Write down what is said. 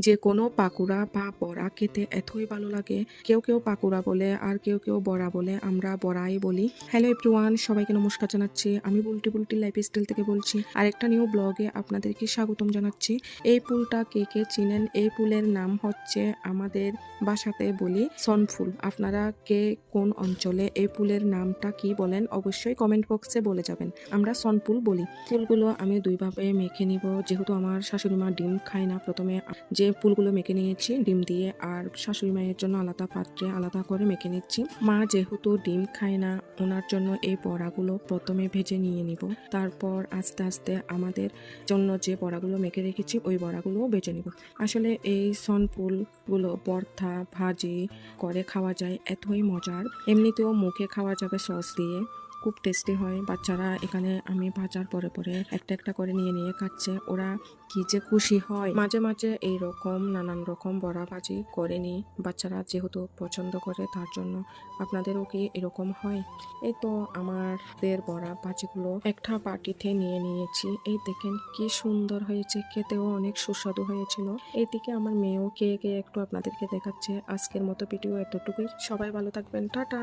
যে কোনো পাকুড়া বা বড়া খেতে এতই ভালো লাগে। কেউ কেউ পাকুড়া বলে আর কেউ কেউ বড়া বলে, আমরা বড়াই বলি। হ্যালো এভরিওয়ান, সবাইকে নমস্কার জানাচ্ছি। আমি বুলটি বুলটি লাইফস্টাইল থেকে বলছি, আর একটা নিউ ব্লগে আপনাদেরকে স্বাগতম জানাচ্ছি। এই ফুলটা কে কে চিনেন? এই ফুলের নাম হচ্ছে, আমাদের বাসাতে বলি সনফুল। আপনারা কে কোন অঞ্চলে এই ফুলের নামটা কি বলেন অবশ্যই কমেন্ট বক্সে বলে যাবেন। আমরা সনফুল বলি। ফুলগুলো আমি দুইভাবে মেখে নিব, যেহেতু আমার শাশুড়ি মা ডিম খায় না। প্রথমে যে ফুলগুলো মেখে নিয়েছি ডিম দিয়ে, আর শাশুড়ি মায়ের জন্য আলাদা পাত্রে আলাদা করে মেখে নিচ্ছি। মা যেহেতু ডিম খায় না, ওনার জন্য এই বড়াগুলো প্রথমে ভেজে নিয়ে নিব। তারপর আস্তে আস্তে আমাদের জন্য যে বড়াগুলো মেখে রেখেছি ওই বড়াগুলোও ভেজে নিব। আসলে এই সন ফুলগুলো ভর্তা ভাজি করে খাওয়া যায়, এতই মজার। এমনিতেও মুখে খাওয়া যাবে সস দিয়ে, খুব টেস্টি হয়। বাচ্চারা এখানে আমি ভাজার পরে পরে একটা একটা করে নিয়ে নিয়ে খাচ্ছে, ওরা কি যে খুশি হয়। মাঝে মাঝে এইরকম নানান রকম বড়া ভাজি করে নিই, বাচ্চারা যেহেতু পছন্দ করে তার জন্য। আপনাদেরও কি এরকম হয়? এই তো আমাদের বড়া ভাজিগুলো একটা বাটিতে নিয়ে নিয়েছি। এই দেখেন কি সুন্দর হয়েছে, খেতেও অনেক সুস্বাদু হয়েছিল। এইদিকে আমার মেয়েও খেয়ে খেয়ে একটু আপনাদেরকে দেখাচ্ছে। আজকের মতো ভিডিও এতটুকুই। সবাই ভালো থাকবেন, টাটা।